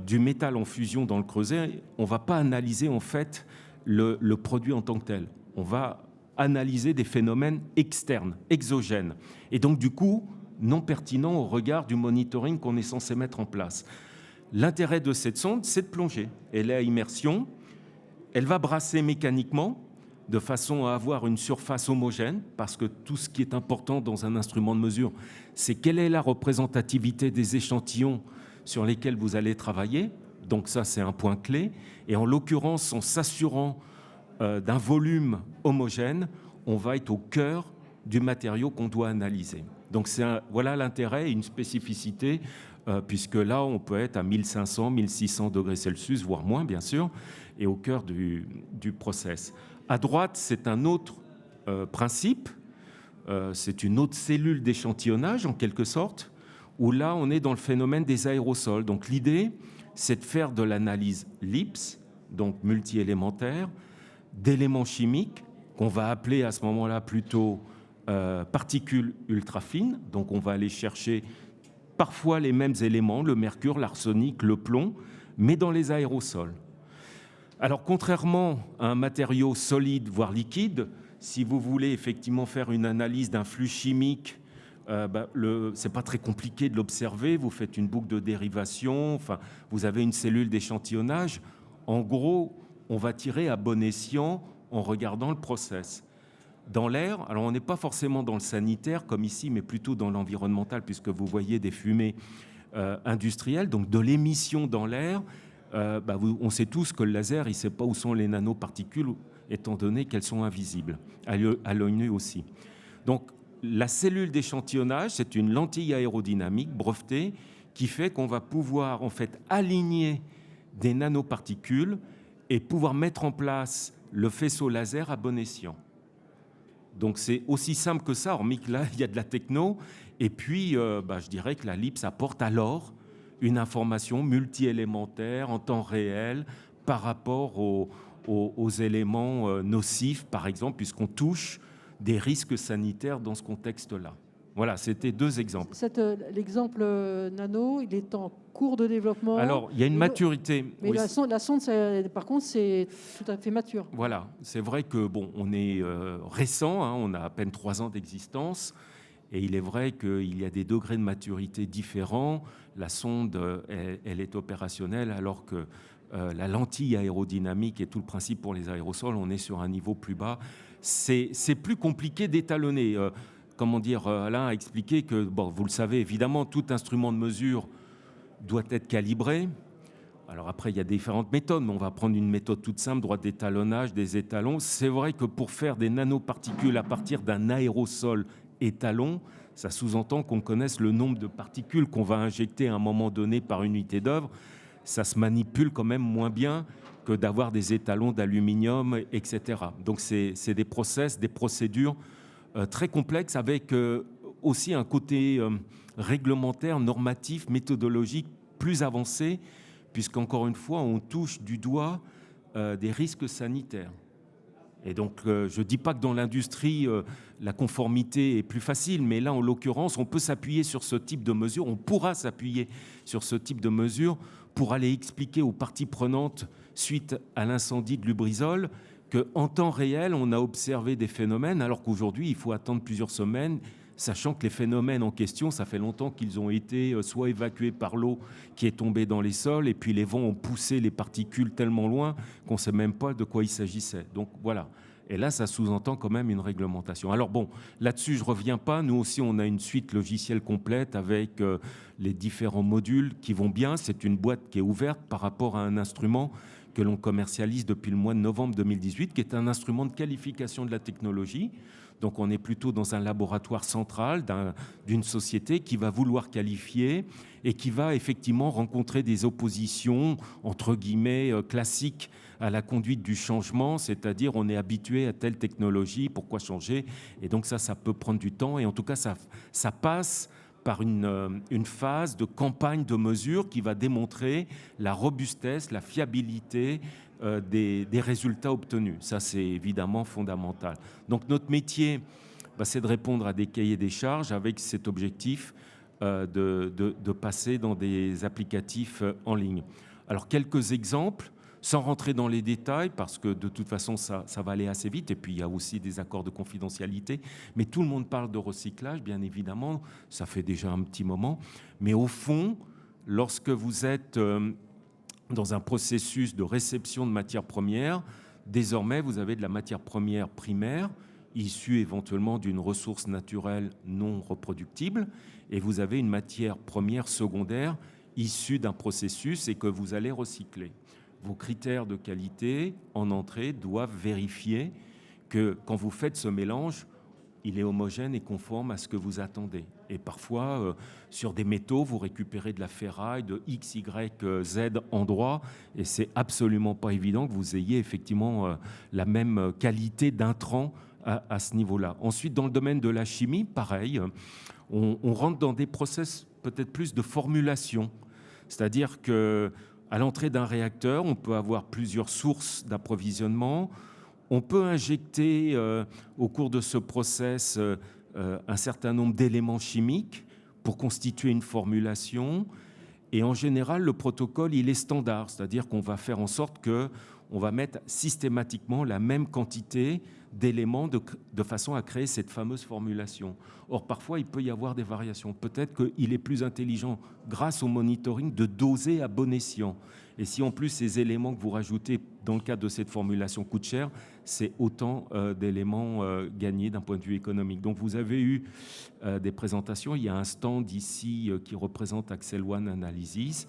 du métal en fusion dans le creuset, on ne va pas analyser en fait le produit en tant que tel. On va analyser des phénomènes externes, exogènes. Et donc, du coup, non pertinent au regard du monitoring qu'on est censé mettre en place. L'intérêt de cette sonde, c'est de plonger. Elle est à immersion, elle va brasser mécaniquement de façon à avoir une surface homogène, parce que tout ce qui est important dans un instrument de mesure, c'est quelle est la représentativité des échantillons sur lesquels vous allez travailler. Donc ça, c'est un point clé. Et en l'occurrence, en s'assurant d'un volume homogène, on va être au cœur du matériau qu'on doit analyser. Donc voilà l'intérêt et une spécificité, puisque là, on peut être à 1500, 1600 degrés Celsius, voire moins, bien sûr, et au cœur du process. À droite, c'est un autre principe, c'est une autre cellule d'échantillonnage, en quelque sorte, où là, on est dans le phénomène des aérosols. Donc l'idée, c'est de faire de l'analyse LIPS, donc multi-élémentaire, d'éléments chimiques, qu'on va appeler à ce moment-là plutôt particules ultra fines, donc on va aller chercher parfois les mêmes éléments, le mercure, l'arsenic, le plomb, mais dans les aérosols. Alors contrairement à un matériau solide, voire liquide, si vous voulez effectivement faire une analyse d'un flux chimique, c'est pas très compliqué de l'observer, vous faites une boucle de dérivation, enfin, vous avez une cellule d'échantillonnage. En gros, on va tirer à bon escient en regardant le process. Dans l'air, alors on n'est pas forcément dans le sanitaire comme ici, mais plutôt dans l'environnemental, puisque vous voyez des fumées industrielles, donc de l'émission dans l'air. On sait tous que le laser, il ne sait pas où sont les nanoparticules, étant donné qu'elles sont invisibles, à l'œil nu aussi. Donc la cellule d'échantillonnage, c'est une lentille aérodynamique brevetée qui fait qu'on va pouvoir en fait aligner des nanoparticules et pouvoir mettre en place le faisceau laser à bon escient. Donc c'est aussi simple que ça, hormis que là, il y a de la techno. Et puis, je dirais que la LIPS apporte alors une information multi-élémentaire en temps réel par rapport aux aux éléments nocifs, par exemple, puisqu'on touche des risques sanitaires dans ce contexte-là. Voilà, c'était 2 exemples. L'exemple nano, il est en cours de développement. Alors, il y a une maturité. Mais oui, la sonde par contre, c'est tout à fait mature. Voilà, c'est vrai que on est récent, hein, on a à peine 3 ans d'existence, et il est vrai qu'il y a des degrés de maturité différents. La sonde, elle est opérationnelle, alors que la lentille aérodynamique et tout le principe pour les aérosols, on est sur un niveau plus bas. C'est plus compliqué d'étalonner. Alain a expliqué que, vous le savez, évidemment, tout instrument de mesure doit être calibré. Alors après, il y a différentes méthodes, mais on va prendre une méthode toute simple, droit d'étalonnage, des étalons. C'est vrai que pour faire des nanoparticules à partir d'un aérosol étalon, ça sous-entend qu'on connaisse le nombre de particules qu'on va injecter à un moment donné par unité d'œuvre. Ça se manipule quand même moins bien que d'avoir des étalons d'aluminium, etc. Donc c'est des process, des procédures très complexes avec aussi un côté réglementaire, normatif, méthodologique plus avancé, puisqu'encore une fois, on touche du doigt des risques sanitaires. Et donc, je ne dis pas que dans l'industrie, la conformité est plus facile, mais là, en l'occurrence, on peut s'appuyer sur ce type de mesures, on pourra s'appuyer sur ce type de mesures pour aller expliquer aux parties prenantes, suite à l'incendie de Lubrizol, qu'en temps réel, on a observé des phénomènes, alors qu'aujourd'hui, il faut attendre plusieurs semaines, sachant que les phénomènes en question, ça fait longtemps qu'ils ont été soit évacués par l'eau qui est tombée dans les sols, et puis les vents ont poussé les particules tellement loin qu'on ne sait même pas de quoi il s'agissait. Donc voilà. Et là, ça sous-entend quand même une réglementation. Alors là-dessus, je ne reviens pas. Nous aussi, on a une suite logicielle complète avec les différents modules qui vont bien. C'est une boîte qui est ouverte par rapport à un instrument que l'on commercialise depuis le mois de novembre 2018, qui est un instrument de qualification de la technologie. Donc on est plutôt dans un laboratoire central d'une société qui va vouloir qualifier et qui va effectivement rencontrer des oppositions, entre guillemets, classiques à la conduite du changement, c'est-à-dire on est habitué à telle technologie, pourquoi changer? Et donc ça peut prendre du temps, et en tout cas ça passe par une phase de campagne de mesure qui va démontrer la robustesse, la fiabilité des résultats obtenus. Ça, c'est évidemment fondamental. Donc notre métier, c'est de répondre à des cahiers des charges avec cet objectif de passer dans des applicatifs en ligne. Alors quelques exemples, sans rentrer dans les détails, parce que de toute façon, ça va aller assez vite, et puis il y a aussi des accords de confidentialité, mais tout le monde parle de recyclage, bien évidemment, ça fait déjà un petit moment, mais au fond, lorsque vous êtes dans un processus de réception de matières premières, désormais, vous avez de la matière première primaire, issue éventuellement d'une ressource naturelle non reproductible, et vous avez une matière première secondaire issue d'un processus et que vous allez recycler. Vos critères de qualité en entrée doivent vérifier que quand vous faites ce mélange, il est homogène et conforme à ce que vous attendez. Et parfois, sur des métaux, vous récupérez de la ferraille de X, Y, Z endroits, et c'est absolument pas évident que vous ayez effectivement la même qualité d'intrant à ce niveau-là. Ensuite, dans le domaine de la chimie, pareil, on rentre dans des process peut-être plus de formulation, c'est-à-dire que à l'entrée d'un réacteur, on peut avoir plusieurs sources d'approvisionnement. On peut injecter au cours de ce process un certain nombre d'éléments chimiques pour constituer une formulation. Et en général, le protocole, il est standard, c'est-à-dire qu'on va faire en sorte qu'on va mettre systématiquement la même quantité d'éléments de façon à créer cette fameuse formulation. Or, parfois, il peut y avoir des variations. Peut-être qu'il est plus intelligent, grâce au monitoring, de doser à bon escient. Et si en plus ces éléments que vous rajoutez dans le cadre de cette formulation coûtent cher, c'est autant d'éléments gagnés d'un point de vue économique. Donc vous avez eu des présentations. Il y a un stand ici qui représente Axel One Analysis,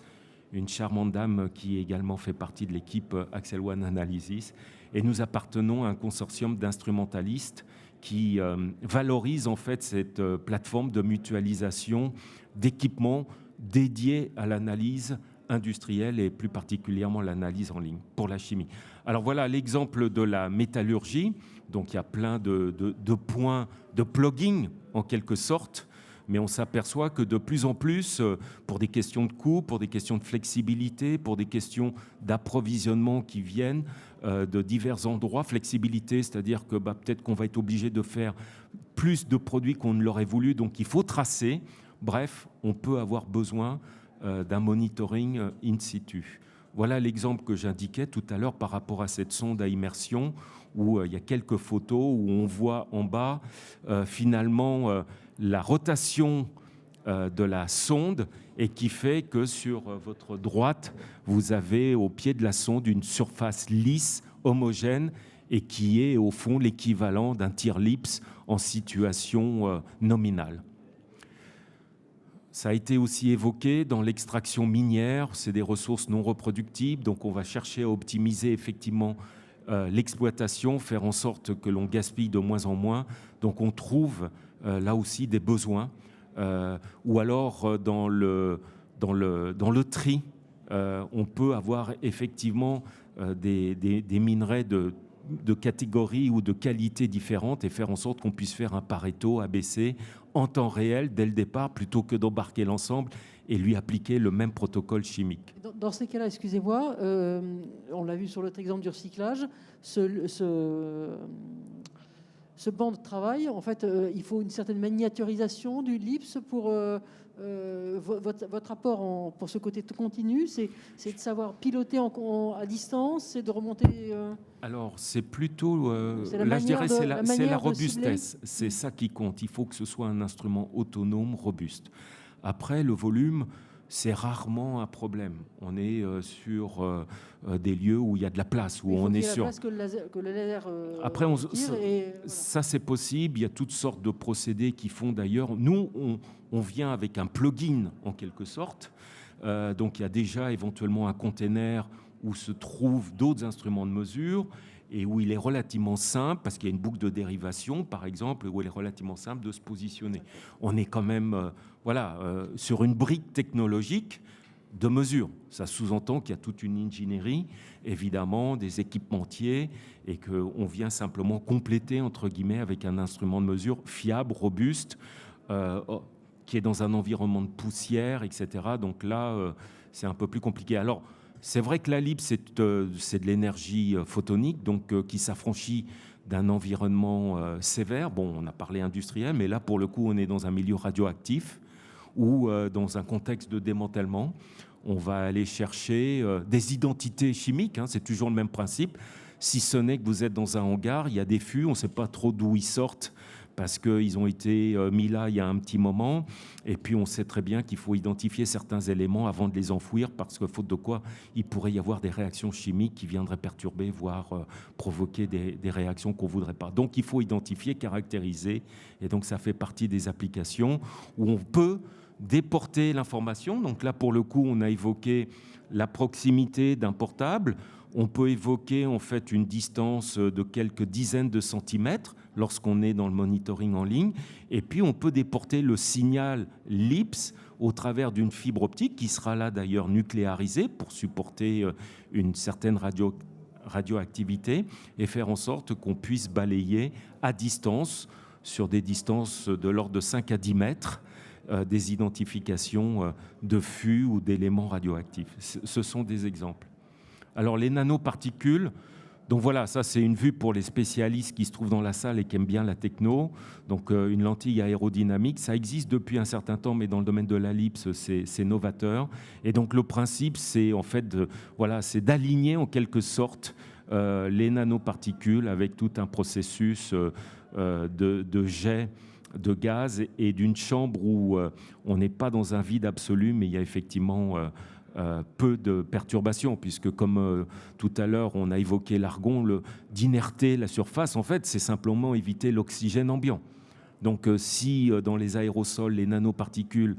une charmante dame qui également fait partie de l'équipe Axel One Analysis. Et nous appartenons à un consortium d'instrumentalistes qui valorise en fait cette plateforme de mutualisation d'équipements dédiés à l'analyse industrielle et plus particulièrement l'analyse en ligne pour la chimie. Alors voilà l'exemple de la métallurgie. Donc il y a plein de points de plugging en quelque sorte Mais on s'aperçoit que de plus en plus, pour des questions de coût, pour des questions de flexibilité, pour des questions d'approvisionnement qui viennent de divers endroits, flexibilité, c'est-à-dire que peut-être qu'on va être obligé de faire plus de produits qu'on ne l'aurait voulu, donc il faut tracer. Bref, on peut avoir besoin d'un monitoring in situ. Voilà l'exemple que j'indiquais tout à l'heure par rapport à cette sonde à immersion où il y a quelques photos où on voit en bas finalement la rotation de la sonde et qui fait que sur votre droite, vous avez au pied de la sonde une surface lisse, homogène et qui est au fond l'équivalent d'un tir-lips en situation nominale. Ça a été aussi évoqué dans l'extraction minière, c'est des ressources non reproductibles, donc on va chercher à optimiser effectivement l'exploitation, faire en sorte que l'on gaspille de moins en moins. Donc on trouve là aussi des besoins. Ou alors dans le tri, on peut avoir effectivement des minerais de catégories ou de qualités différentes et faire en sorte qu'on puisse faire un Pareto ABC en temps réel dès le départ plutôt que d'embarquer l'ensemble et lui appliquer le même protocole chimique. Dans ces cas-là, excusez-moi, on l'a vu sur l'autre exemple du recyclage, ce banc de travail, en fait, il faut une certaine miniaturisation du LIPS pour votre apport pour ce côté continu, c'est de savoir piloter à distance, c'est de remonter... Alors, c'est plutôt, là je dirais, c'est la robustesse, c'est ça qui compte. Il faut que ce soit un instrument autonome, robuste. Après, le volume, c'est rarement un problème. On est sur des lieux où il y a de la place, où on est sur... Il faut qu'il y ait la place que le laser Après, ça c'est possible. Il y a toutes sortes de procédés qui font d'ailleurs... Nous, on vient avec un plugin, en quelque sorte. Donc, il y a déjà éventuellement un container où se trouvent d'autres instruments de mesure et où il est relativement simple, parce qu'il y a une boucle de dérivation, par exemple, où il est relativement simple de se positionner. On est quand même sur une brique technologique de mesure. Ça sous-entend qu'il y a toute une ingénierie, évidemment, des équipementiers, et qu'on vient simplement compléter, entre guillemets, avec un instrument de mesure fiable, robuste, qui est dans un environnement de poussière, etc. Donc là, c'est un peu plus compliqué. Alors, c'est vrai que la LIPS, c'est de l'énergie photonique, donc qui s'affranchit d'un environnement sévère. Bon, on a parlé industriel, mais là, pour le coup, on est dans un milieu radioactif ou dans un contexte de démantèlement. On va aller chercher des identités chimiques, hein, c'est toujours le même principe. Si ce n'est que vous êtes dans un hangar, il y a des fûts, on ne sait pas trop d'où ils sortent, parce qu'ils ont été mis là il y a un petit moment. Et puis, on sait très bien qu'il faut identifier certains éléments avant de les enfouir, parce que faute de quoi, il pourrait y avoir des réactions chimiques qui viendraient perturber, voire provoquer des réactions qu'on ne voudrait pas. Donc, il faut identifier, caractériser. Et donc, ça fait partie des applications où on peut déporter l'information. Donc là, pour le coup, on a évoqué la proximité d'un portable. On peut évoquer en fait une distance de quelques dizaines de centimètres lorsqu'on est dans le monitoring en ligne. Et puis, on peut déporter le signal LIPS au travers d'une fibre optique qui sera là d'ailleurs nucléarisée pour supporter une certaine radioactivité et faire en sorte qu'on puisse balayer à distance, sur des distances de l'ordre de 5 à 10 mètres, des identifications de fûts ou d'éléments radioactifs. Ce sont des exemples. Alors, les nanoparticules, donc voilà, ça c'est une vue pour les spécialistes qui se trouvent dans la salle et qui aiment bien la techno. Donc, une lentille aérodynamique, ça existe depuis un certain temps, mais dans le domaine de la LIPS, c'est novateur. Et donc, le principe, c'est en fait c'est d'aligner en quelque sorte les nanoparticules avec tout un processus de jet de gaz et d'une chambre où on n'est pas dans un vide absolu, mais il y a effectivement peu de perturbations, puisque comme tout à l'heure on a évoqué l'argon, d'inerter la surface, en fait, c'est simplement éviter l'oxygène ambiant. Donc si dans les aérosols, les nanoparticules,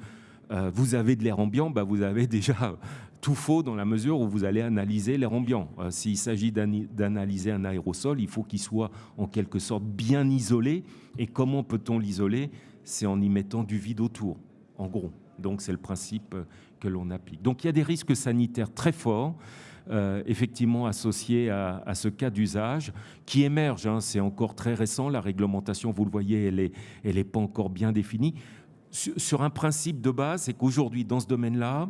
vous avez de l'air ambiant, vous avez déjà tout faux dans la mesure où vous allez analyser l'air ambiant. S'il s'agit d'analyser un aérosol, il faut qu'il soit en quelque sorte bien isolé. Et comment peut-on l'isoler? C'est en y mettant du vide autour, en gros. Donc c'est le principe que l'on applique. Donc il y a des risques sanitaires très forts, effectivement associés à ce cas d'usage, qui émergent. Hein. C'est encore très récent, la réglementation, vous le voyez, elle est pas encore bien définie. sur un principe de base, c'est qu'aujourd'hui, dans ce domaine-là,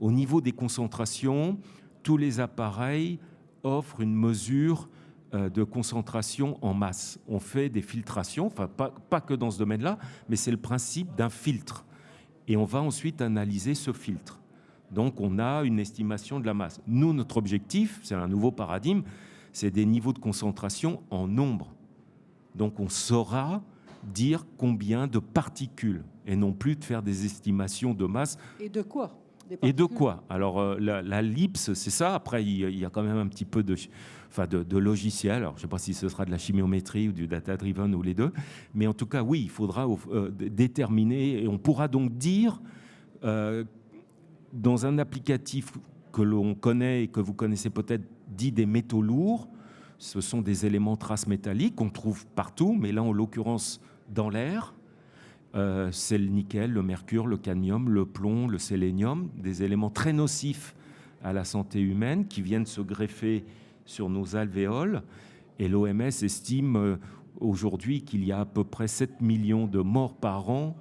au niveau des concentrations, tous les appareils offrent une mesure de concentration en masse. On fait des filtrations, enfin pas que dans ce domaine-là, mais c'est le principe d'un filtre. Et on va ensuite analyser ce filtre. Donc on a une estimation de la masse. Nous, notre objectif, c'est un nouveau paradigme, c'est des niveaux de concentration en nombre. Donc on saura dire combien de particules, et non plus de faire des estimations de masse. Et de quoi? Et de quoi? Alors, la LIPS, c'est ça. Après, il y a quand même un petit peu de logiciel. Alors, je ne sais pas si ce sera de la chimiométrie ou du data-driven ou les deux. Mais en tout cas, oui, il faudra déterminer. Et on pourra donc dire, dans un applicatif que l'on connaît et que vous connaissez peut-être, dit des métaux lourds, ce sont des éléments traces métalliques qu'on trouve partout, mais là, en l'occurrence, dans l'air. C'est le nickel, le mercure, le cadmium, le plomb, le sélénium, des éléments très nocifs à la santé humaine qui viennent se greffer sur nos alvéoles. Et l'OMS estime aujourd'hui qu'il y a à peu près 7 millions de morts par an,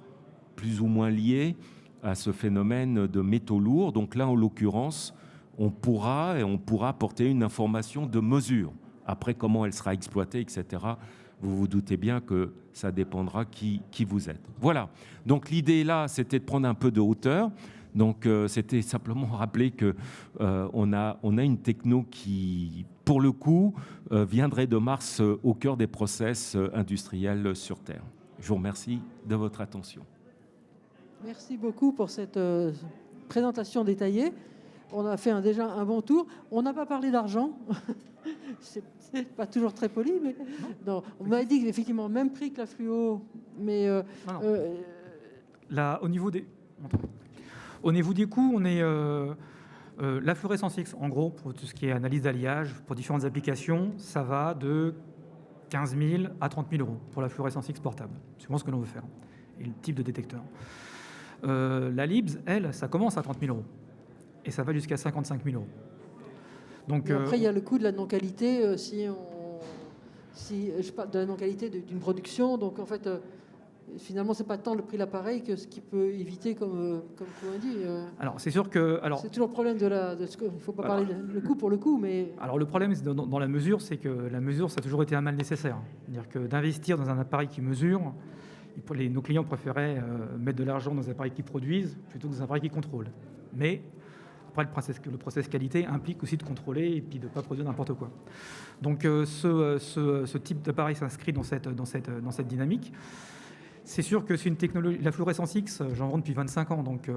plus ou moins liés à ce phénomène de métaux lourds. Donc là, en l'occurrence, on pourra apporter une information de mesure. Après, comment elle sera exploitée, etc., vous vous doutez bien que ça dépendra qui vous êtes. Voilà. Donc l'idée là, c'était de prendre un peu de hauteur. Donc c'était simplement rappeler que on a une techno qui, pour le coup, viendrait de Mars au cœur des process industriels sur Terre. Je vous remercie de votre attention. Merci beaucoup pour cette présentation détaillée. On a fait déjà un bon tour. On n'a pas parlé d'argent. C'est pas toujours très poli, mais non. On m'avait dit qu'effectivement, même prix que la fluo, mais là, au niveau des coûts, on est la fluorescence X, en gros, pour tout ce qui est analyse d'alliage, pour différentes applications, ça va de 15 000 à 30 000 euros pour la fluorescence X portable, suivant ce que l'on veut faire, et le type de détecteur. La LIBS, elle, ça commence à 30 000 euros, et ça va jusqu'à 55 000 euros. Donc, après, il y a le coût de la non-qualité, si je parle de la non-qualité d'une production, donc en fait, finalement, c'est pas tant le prix de l'appareil que ce qui peut éviter, comme on dit. Alors, c'est sûr que... c'est toujours le problème de ce que... Il ne faut pas parler le coût pour le coût, mais... Alors, le problème dans la mesure, c'est que la mesure, ça a toujours été un mal nécessaire. C'est-à-dire que d'investir dans un appareil qui mesure, nos clients préféraient mettre de l'argent dans des appareils qui produisent plutôt que dans des appareils qui contrôlent. Mais... Après, le process qualité implique aussi de contrôler et puis de ne pas produire n'importe quoi. Donc, ce type d'appareil s'inscrit dans cette dynamique. C'est sûr que c'est une technologie... La fluorescence X, j'en vends depuis 25 ans, donc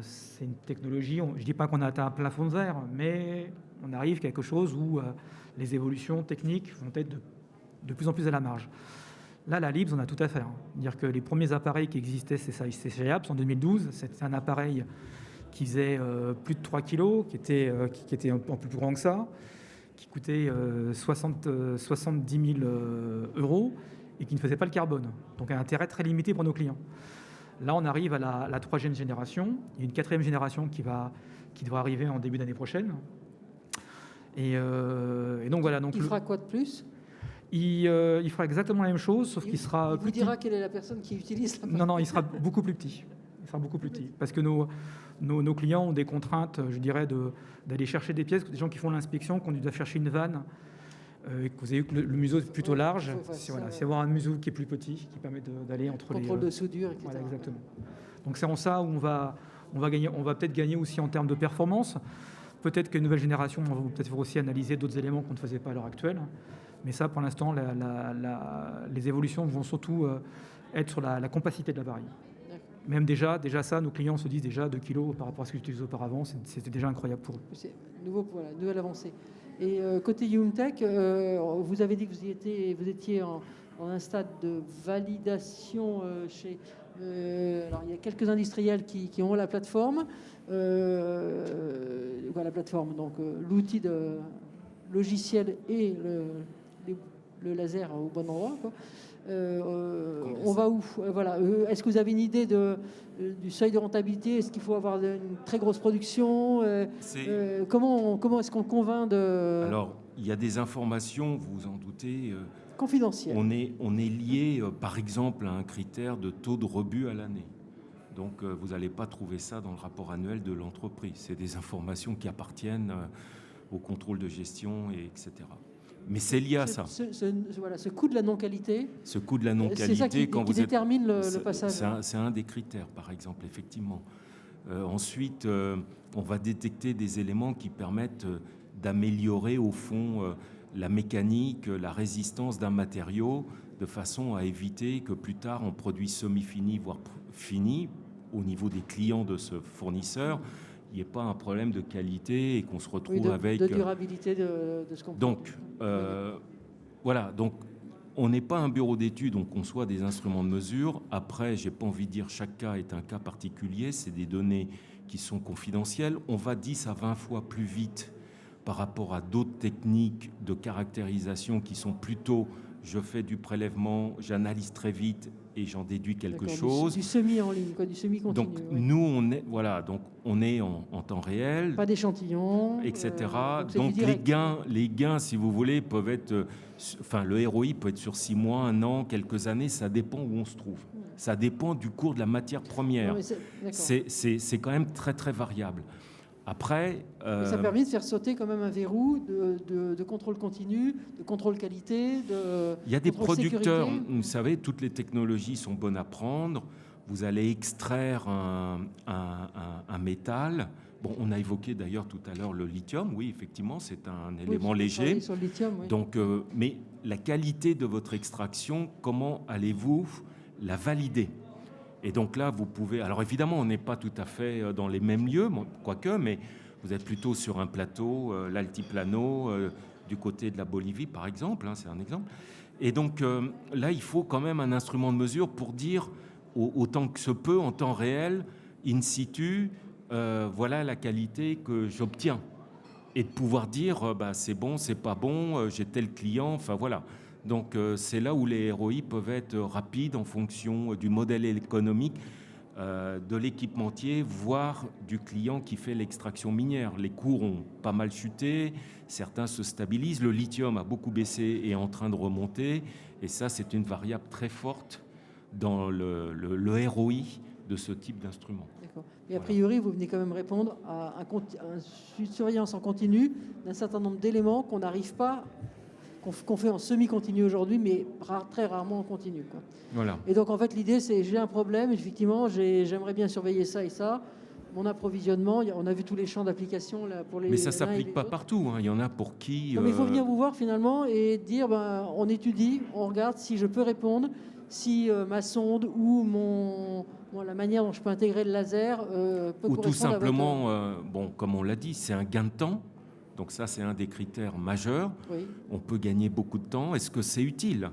c'est une technologie... je ne dis pas qu'on a atteint un plafond de verre, mais on arrive à quelque chose où les évolutions techniques vont être de plus en plus à la marge. Là, la LIBS, on a tout à faire. C'est-à-dire que les premiers appareils qui existaient, c'est chez Apps en 2012. C'était un appareil qui faisait plus de 3 kilos, qui était un peu plus grand que ça, qui coûtait 70 000 euros et qui ne faisait pas le carbone. Donc un intérêt très limité pour nos clients. Là, on arrive à la troisième génération. Il y a une quatrième génération qui devra arriver en début d'année prochaine. Et donc voilà. Donc, il fera quoi de plus ? Il fera exactement la même chose, sauf qu'il sera... Il vous dira quelle est la personne qui utilise la... Non, il sera beaucoup plus petit. Beaucoup plus petit. Parce que nos clients ont des contraintes, je dirais, d'aller chercher des pièces, des gens qui font l'inspection, qu'on doit chercher une vanne, que vous avez vu que le museau est plutôt large. C'est avoir un museau qui est plus petit, qui permet d'aller entre contrôle de soudure, etc. Voilà, exactement. Donc c'est en ça où on va peut-être gagner aussi en termes de performance. Peut-être que les nouvelles générations vont peut-être aussi analyser d'autres éléments qu'on ne faisait pas à l'heure actuelle. Mais ça, pour l'instant, les évolutions vont surtout être sur la compacité de l'appareil. Même déjà ça, nos clients se disent déjà 2 kilos par rapport à ce qu'ils utilisaient auparavant, c'était déjà incroyable pour eux. C'est nouvelle avancée. Et côté Youmtech, vous avez dit que vous étiez en un stade de validation chez... alors, il y a quelques industriels qui ont la plateforme. La plateforme, donc l'outil de logiciel et le laser au bon endroit, quoi. On va où voilà. Est-ce que vous avez une idée du seuil de rentabilité ? Est-ce qu'il faut avoir une très grosse production ? Comment est-ce qu'on convainc de... Alors, il y a des informations, vous vous en doutez... confidentielles. On est lié, par exemple, à un critère de taux de rebut à l'année. Donc, vous n'allez pas trouver ça dans le rapport annuel de l'entreprise. C'est des informations qui appartiennent au contrôle de gestion, etc. Mais c'est lié à ça. Ce coût de la non-qualité. Ce coût de la non-qualité, c'est ça qui détermine le passage. C'est un des critères, par exemple, effectivement. Ensuite, on va détecter des éléments qui permettent d'améliorer, au fond, la mécanique, la résistance d'un matériau, de façon à éviter que plus tard, en produit semi-fini, voire fini, au niveau des clients de ce fournisseur, il n'y ait pas un problème de qualité et qu'on se retrouve avec... de durabilité de ce qu'on... Donc, voilà, donc on n'est pas un bureau d'études, on conçoit des instruments de mesure. Après, je n'ai pas envie de dire chaque cas est un cas particulier, c'est des données qui sont confidentielles. On va 10 à 20 fois plus vite par rapport à d'autres techniques de caractérisation qui sont plutôt, je fais du prélèvement, j'analyse très vite et j'en déduis quelque chose. Du semi en ligne, du semi-continu. Donc, nous, on est en temps réel. Pas d'échantillons. Etc. Donc les gains, si vous voulez, peuvent être... Enfin, le ROI peut être sur 6 mois, 1 an, quelques années, ça dépend où on se trouve. Ça dépend du cours de la matière première. C'est quand même très, très variable. Après... ça permet de faire sauter quand même un verrou de contrôle continu, de contrôle qualité, de Il y a des producteurs, sécurité. vous savez, toutes les technologies sont bonnes à prendre. Vous allez extraire un métal. Bon, on a évoqué d'ailleurs tout à l'heure le lithium. Oui, effectivement, c'est un élément léger. Sur le lithium, oui. Donc, mais la qualité de votre extraction, comment allez-vous la valider ? Et donc là, vous pouvez... Alors évidemment, on n'est pas tout à fait dans les mêmes lieux, quoique, mais vous êtes plutôt sur un plateau, l'altiplano, du côté de la Bolivie, par exemple, c'est un exemple. Et donc là, il faut quand même un instrument de mesure pour dire, autant que se peut, en temps réel, in situ, voilà la qualité que j'obtiens. Et de pouvoir dire, c'est bon, c'est pas bon, j'ai tel client, enfin voilà. Donc c'est là où les ROI peuvent être rapides en fonction du modèle économique de l'équipementier, voire du client qui fait l'extraction minière. Les cours ont pas mal chuté, certains se stabilisent, le lithium a beaucoup baissé et est en train de remonter, et ça c'est une variable très forte dans le ROI de ce type d'instrument. D'accord. Et a priori, vous venez quand même répondre à une surveillance en continu d'un certain nombre d'éléments qu'on n'arrive pas... qu'on fait en semi-continu aujourd'hui, mais très rarement en continu, quoi. Voilà. Et donc, en fait, l'idée, c'est j'ai un problème, effectivement, j'aimerais bien surveiller ça et ça. Mon approvisionnement, on a vu tous les champs d'application là, pour les... Mais ça ne s'applique pas partout, il y en a pour qui... Non, mais il faut venir vous voir, finalement, et dire, on étudie, on regarde si je peux répondre, si ma sonde ou la manière dont je peux intégrer le laser peut ou correspondre tout simplement, à votre... comme on l'a dit, c'est un gain de temps. Donc ça, c'est un des critères majeurs. Oui. On peut gagner beaucoup de temps. Est-ce que c'est utile ?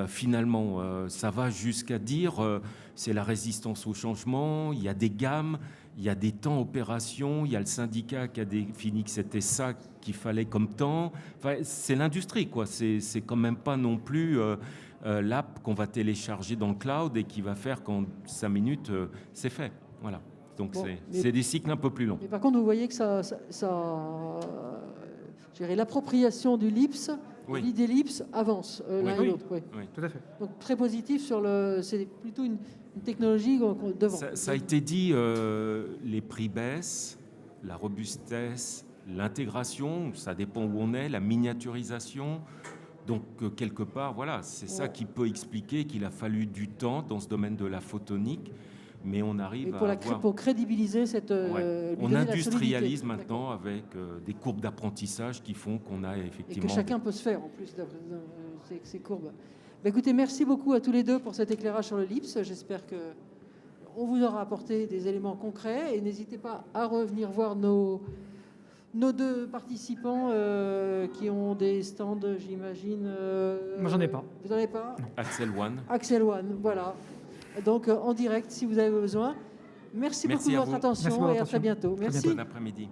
Finalement, ça va jusqu'à dire c'est la résistance au changement, il y a des gammes, il y a des temps opération, il y a le syndicat qui a défini que c'était ça qu'il fallait comme temps. Enfin, c'est l'industrie, quoi. C'est quand même pas non plus l'app qu'on va télécharger dans le cloud et qui va faire qu'en 5 minutes, c'est fait. Voilà. Donc c'est des cycles un peu plus longs. Mais par contre, vous voyez que l'appropriation du LIPS, l'idée LIPS avance l'un et l'autre. Oui. Tout à fait. Donc très positif c'est plutôt une technologie devant. Ça a été dit, les prix baissent, la robustesse, l'intégration, ça dépend où on est, la miniaturisation. Donc quelque part, voilà, c'est ça qui peut expliquer qu'il a fallu du temps dans ce domaine de la photonique. Mais on arrive pour crédibiliser cette... on industrialise maintenant avec des courbes d'apprentissage qui font qu'on a effectivement... Et que chacun peut se faire en plus ces courbes. Écoutez, merci beaucoup à tous les deux pour cet éclairage sur le LIPS. J'espère qu'on vous aura apporté des éléments concrets. Et n'hésitez pas à revenir voir nos deux participants qui ont des stands, j'imagine... Moi, j'en ai pas. Vous n'en avez pas ? Axel One. Axel One, voilà. Donc en direct si vous avez besoin. Merci beaucoup de votre attention et à très bientôt. Merci. Bon après-midi.